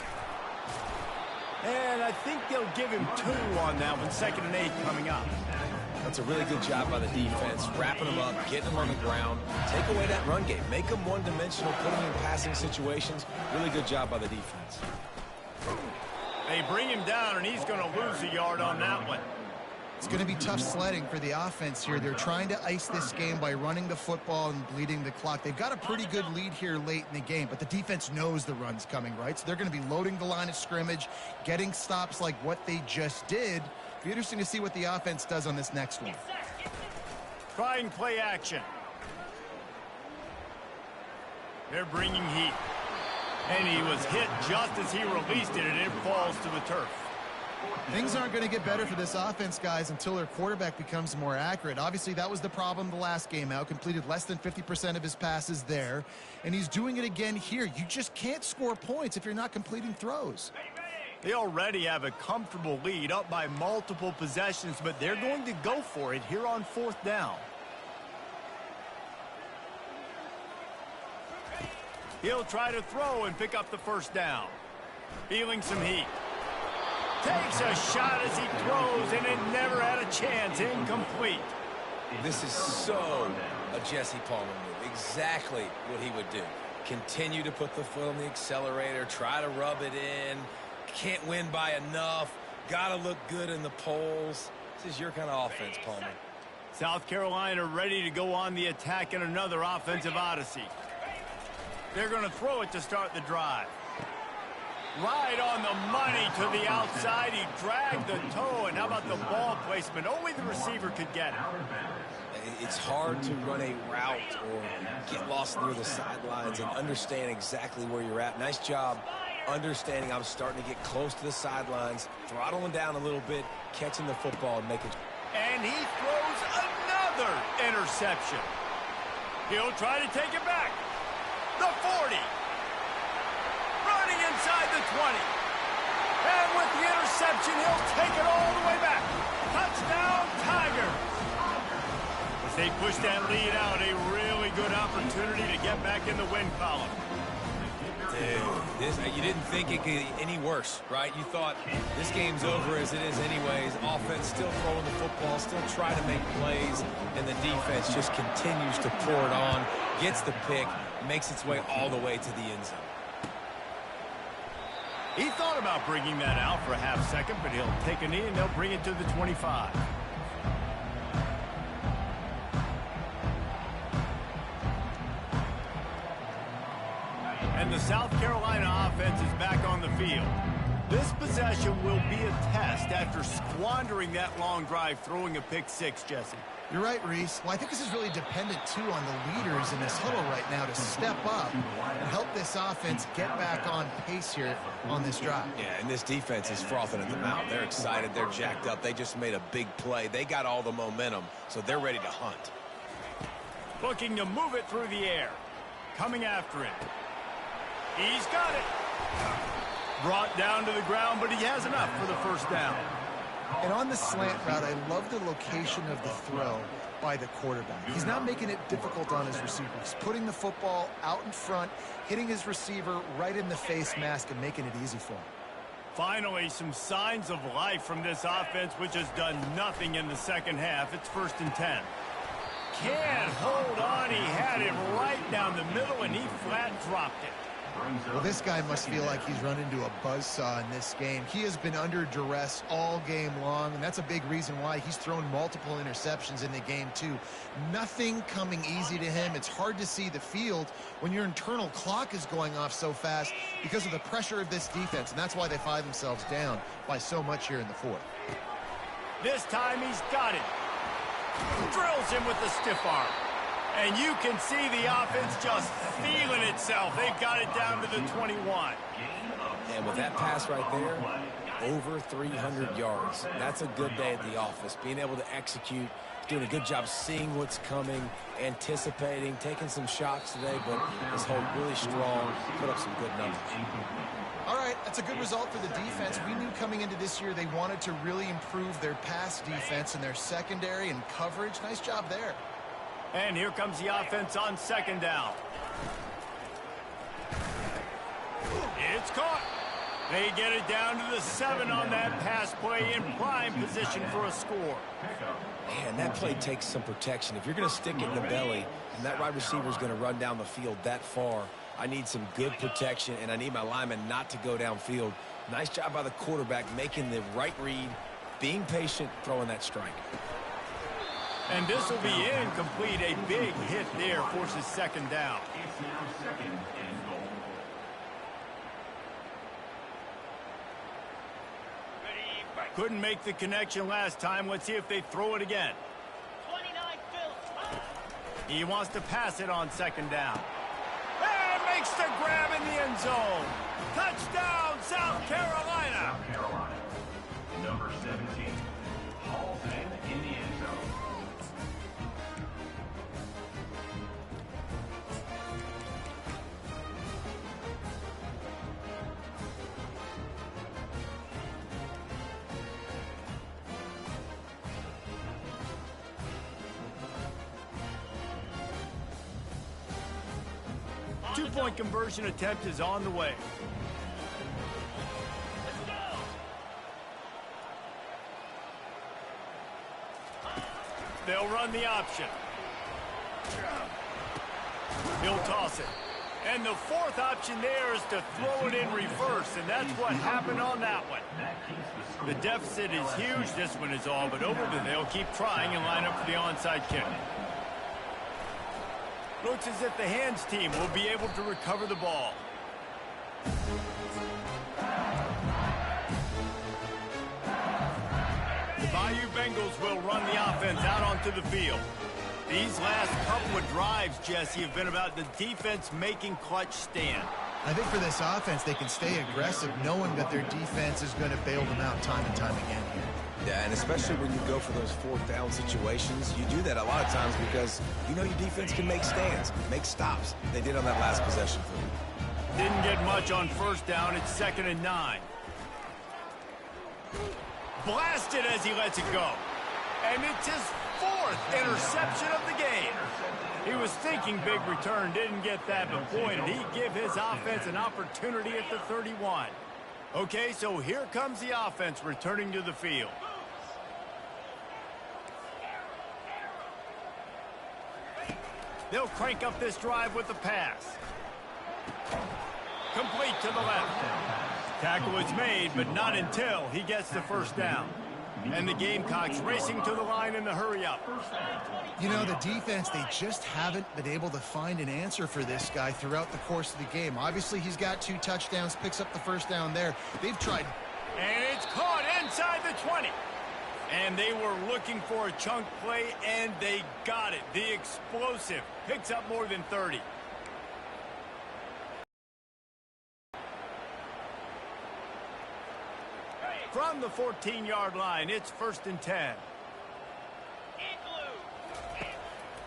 And I think they'll give him 2 on that one, 2nd and 8 coming up. That's a really good job by the defense, wrapping them up, getting them on the ground, take away that run game, make them one-dimensional, put them in passing situations. Really good job by the defense. They bring him down, and he's going to lose a yard on that one. It's going to be tough sledding for the offense here. They're trying to ice this game by running the football and bleeding the clock. They've got a pretty good lead here late in the game, but the defense knows the run's coming, right? So they're going to be loading the line of scrimmage, getting stops like what they just did. It'll be interesting to see what the offense does on this next one. Trying play action. They're bringing heat. And he was hit just as he released it, and it falls to the turf. Things aren't going to get better for this offense, guys, until their quarterback becomes more accurate. Obviously, that was the problem the last game out. Completed less than 50% of his passes there, and he's doing it again here. You just can't score points if you're not completing throws. They already have a comfortable lead, up by multiple possessions, but they're going to go for it here on 4th down. He'll try to throw and pick up the first down. Feeling some heat. Takes a shot as he throws, and it never had a chance. Incomplete. This is so a Jesse Palmer move. Exactly what he would do. Continue to put the foot on the accelerator, try to rub it in. Can't win by enough. Got to look good in the polls. This is your kind of offense, Palmer. South Carolina ready to go on the attack in another offensive odyssey. They're going to throw it to start the drive. Right on the money to the outside. He dragged the toe, and how about the ball placement? Only the receiver could get it. It's hard to run a route or get lost near the sidelines and understand exactly where you're at. Nice job understanding I'm starting to get close to the sidelines, throttling down a little bit, catching the football and making... And he throws another interception. He'll try to take it back. The 40. Running inside the 20. And with the interception, he'll take it all the way back. Touchdown, Tigers. As they push that lead out, a really good opportunity to get back in the win column. Dude, you didn't think it could get any worse, right? You thought this game's over as it is anyways. Offense still throwing the football, still trying to make plays, and the defense just continues to pour it on, gets the pick, makes its way all the way to the end zone. He thought about bringing that out for a half second, but he'll take a knee and they'll bring it to the 25. And the South Carolina offense is back on the field. This possession will be a test after squandering that long drive, throwing a pick six, Jesse. You're right, Reese. Well, I think this is really dependent, too, on the leaders in this huddle right now to step up and help this offense get back on pace here on this drive. Yeah, and this defense is frothing at the mouth. They're excited. They're jacked up. They just made a big play. They got all the momentum, so they're ready to hunt. Looking to move it through the air. Coming after him. He's got it. Brought down to the ground, but he has enough for the first down. And on the slant route, I love the location of the throw by the quarterback. He's not making it difficult on his receiver. He's putting the football out in front, hitting his receiver right in the face mask and making it easy for him. Finally, some signs of life from this offense, which has done nothing in the second half. It's 1st and 10. Can't hold on. He had it right down the middle, and he flat dropped it. Well, this guy must feel like he's run into a buzzsaw in this game. He has been under duress all game long, and that's a big reason why he's thrown multiple interceptions in the game, too. Nothing coming easy to him. It's hard to see the field when your internal clock is going off so fast because of the pressure of this defense, and that's why they find themselves down by so much here in the fourth. This time he's got it. Drills him with the stiff arm. And you can see the offense just feeling itself. They've got it down to the 21. And with that pass right there, over 300 yards. That's a good day at the office. Being able to execute, doing a good job seeing what's coming, anticipating, taking some shots today, but his hold really strong, put up some good numbers. All right, that's a good result for the defense. We knew coming into this year they wanted to really improve their pass defense and their secondary and coverage. Nice job there. And here comes the offense on second down. It's caught. They get it down to the 7 on that pass play, in prime position for a score. Man, that play takes some protection. If you're going to stick it in the belly and that wide receiver is going to run down the field that far, I need some good protection, and I need my lineman not to go downfield. Nice job by the quarterback making the right read, being patient, throwing that strike. And this will be incomplete. A big hit there forces second down. It's now second and goal. Couldn't make the connection last time. Let's see if they throw it again. 29 Bills. He wants to pass it on second down. And makes the grab in the end zone. Touchdown, South Carolina. South Carolina. Number 17. Halton in the end zone. Two-point conversion attempt is on the way. They'll run the option. He'll toss it. And the fourth option there is to throw it in reverse, and that's what happened on that one. The deficit is huge. This one is all but over, but they'll keep trying and line up for the onside kick. Looks as if the hands team will be able to recover the ball. The Bayou Bengals will run the offense out onto the field. These last couple of drives, Jesse, have been about the defense making clutch stand. I think for this offense, they can stay aggressive knowing that their defense is going to bail them out time and time again here. Yeah, and especially when you go for those fourth down situations, you do that a lot of times because you know your defense can make stands, make stops. They did on that last possession for you. Didn't get much on first down. It's 2nd and 9. Blasted as he lets it go. And it's his 4th interception of the game. He was thinking big return, didn't get that, but boy, did he give his offense an opportunity at the 31. Okay, so here comes the offense returning to the field. They'll crank up this drive with the pass. Complete to the left. Tackle is made, but not until he gets the first down. And the Gamecocks racing to the line in the hurry-up. You know, the defense, they just haven't been able to find an answer for this guy throughout the course of the game. Obviously, he's got 2 touchdowns, picks up the first down there. They've tried. And it's caught inside the 20. And they were looking for a chunk play, and they got it. The explosive picks up more than 30. From the 14-yard line, it's 1st and 10.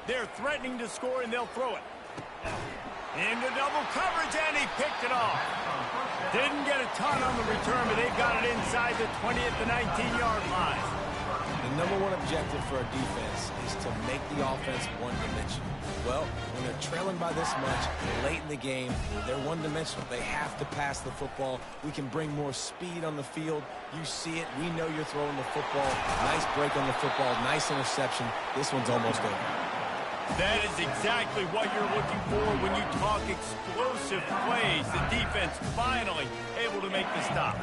They're threatening to score, and they'll throw it. Into double coverage, and he picked it off. Didn't get a ton on the return, but they've got it inside the 20 at the 19-yard line. The #1 objective for our defense is to make the offense one-dimensional. Well, when they're trailing by this much late in the game, they're one-dimensional. They have to pass the football. We can bring more speed on the field. You see it. We know you're throwing the football. Nice break on the football. Nice interception. This one's almost over. That is exactly what you're looking for when you talk explosive plays. The defense finally able to make the stop.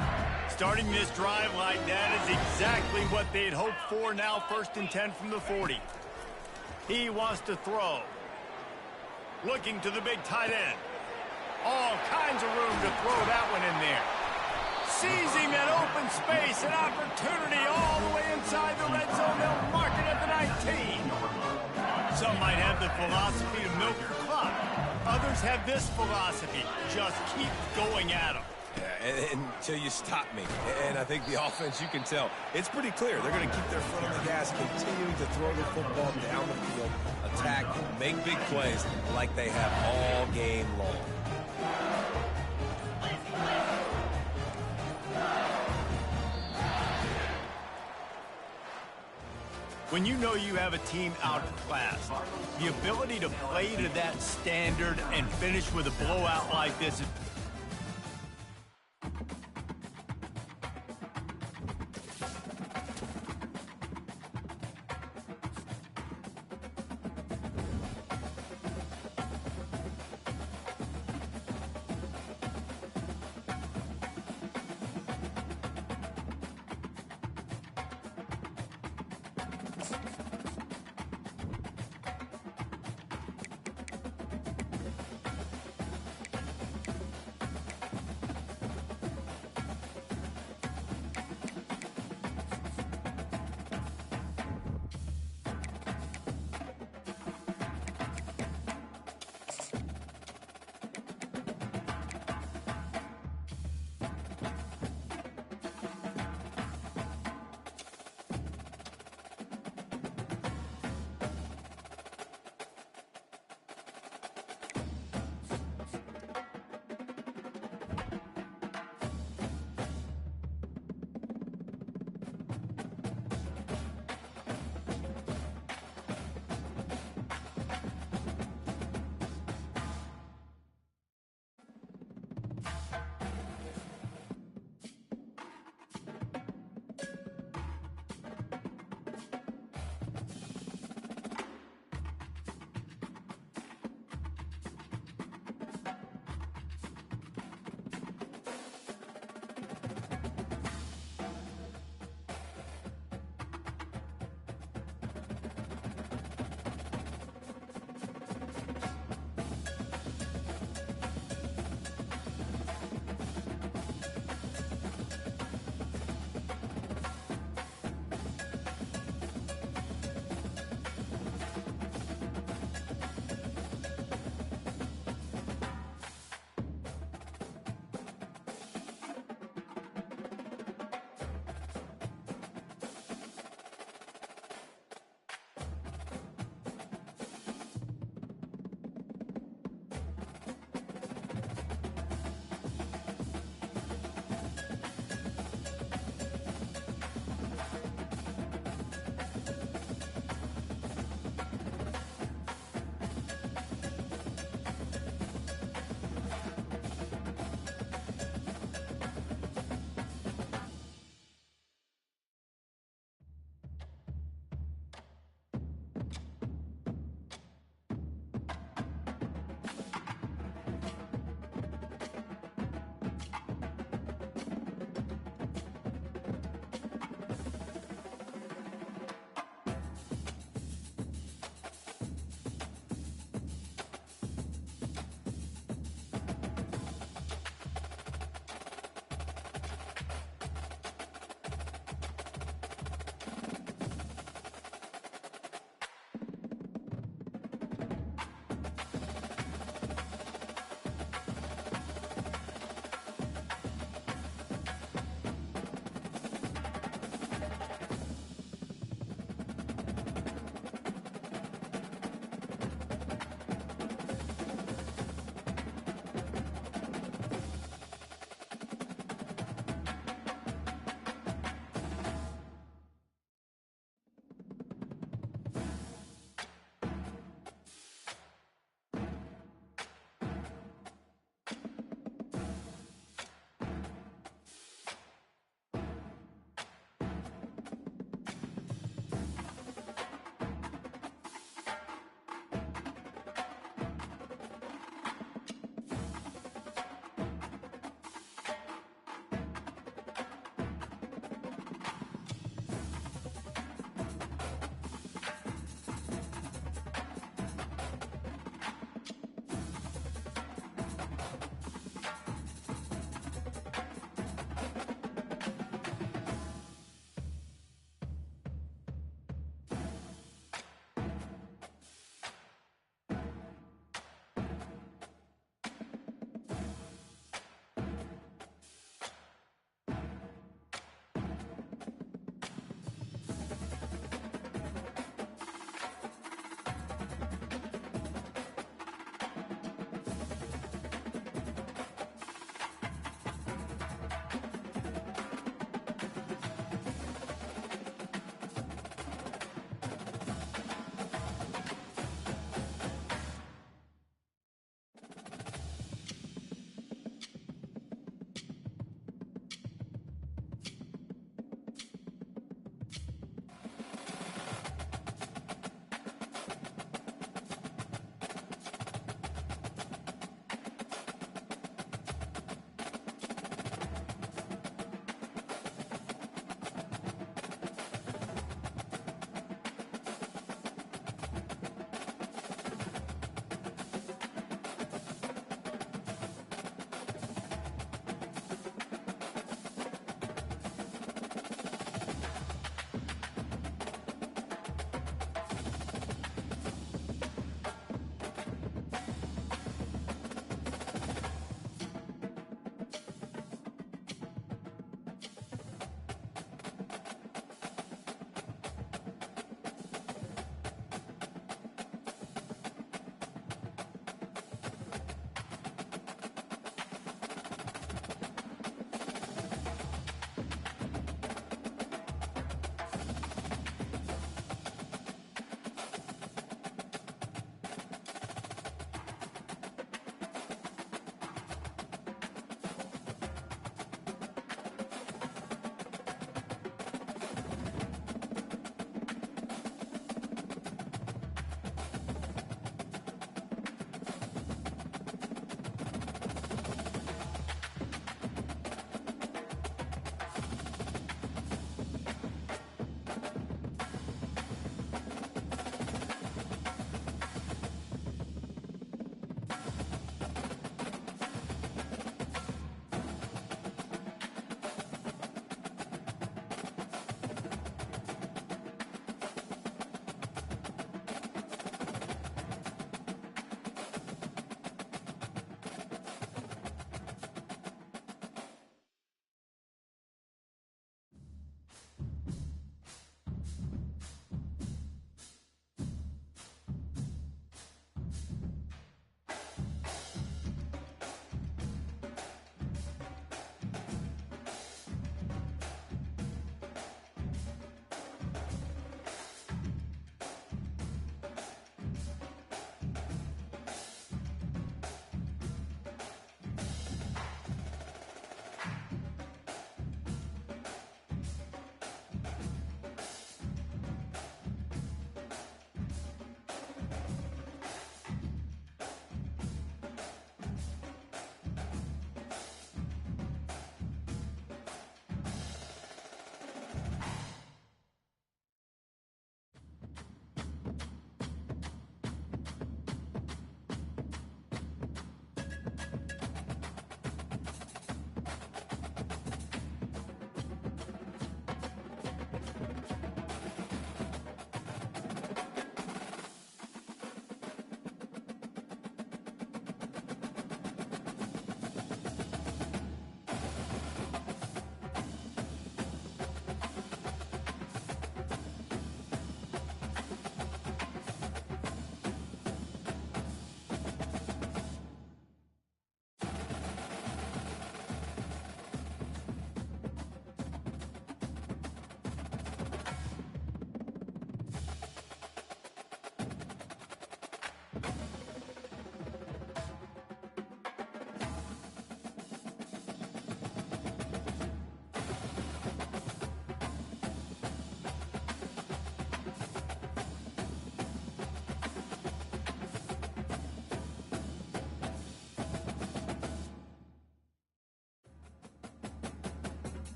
Starting this drive like that is exactly what they'd hoped for. Now 1st and 10 from the 40. He wants to throw. Looking to the big tight end. All kinds of room to throw that one in there. Seizing that open space, an opportunity all the way inside the red zone. They'll mark it at the 19. Some might have the philosophy to milk the clock. Others have this philosophy. Just keep going at them. Yeah, until you stop me. And I think the offense, you can tell, it's pretty clear. They're going to keep their foot on the gas, continuing to throw the football down the field, attack, make big plays like they have all game long. When you know you have a team outclassed, the ability to play to that standard and finish with a blowout like this is...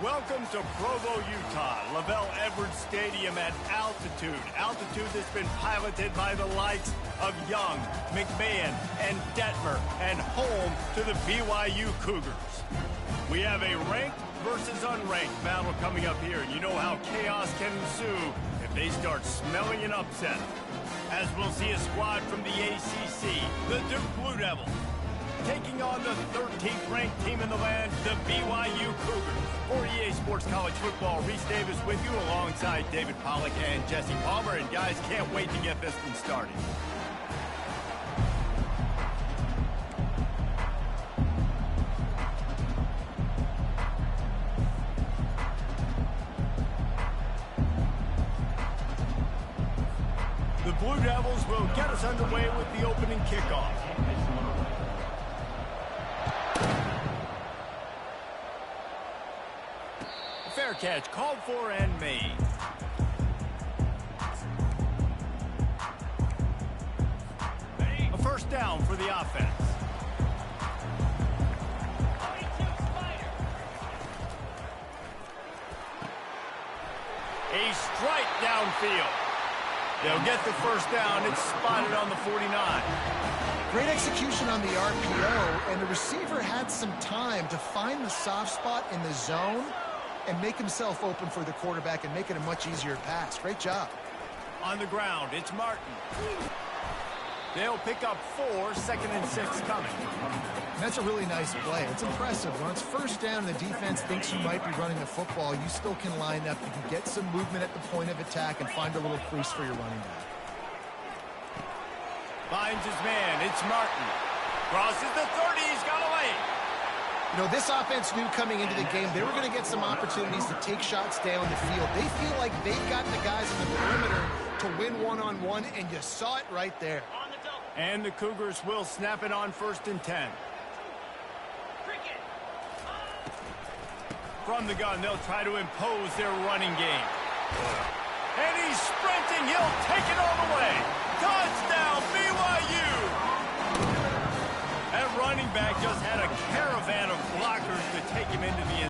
Welcome to Provo, Utah, Lavelle Edwards Stadium at altitude. Altitude that's been piloted by the likes of Young, McMahon, and Detmer, and home to the BYU Cougars. We have a ranked versus unranked battle coming up here, and you know how chaos can ensue if they start smelling an upset. As we'll see a squad from the ACC, the Duke Blue Devils, taking on the 13th ranked team in the land, the BYU Cougars. For EA Sports College Football, Reese Davis with you alongside David Pollack and Jesse Palmer. And guys, can't wait to get this one started. The Blue Devils will get us underway with the opening kickoff. Fair catch called for and made. A first down for the offense. A strike downfield. They'll get the first down. It's spotted on the 49. Great execution on the RPO, and the receiver had some time to find the soft spot in the zone and make himself open for the quarterback and make it a much easier pass. Great job. On the ground, it's Martin. They'll pick up 4, 2nd and 6 coming. And that's a really nice play. It's impressive. When it's first down and the defense thinks you might be running the football, you still can line up. You can get some movement at the point of attack and find a little crease for your running back. Finds his man. It's Martin. Crosses the 30. He's got away. You know, this offense knew coming into the game they were going to get some opportunities to take shots down the field. They feel like they've got the guys in the perimeter to win one-on-one, and you saw it right there. And the Cougars will snap it on 1st and 10. From the gun, they'll try to impose their running game. And he's sprinting. He'll take it all the way. Touchdown, BYU! That running back just had a caravan of blockers to take him into the end.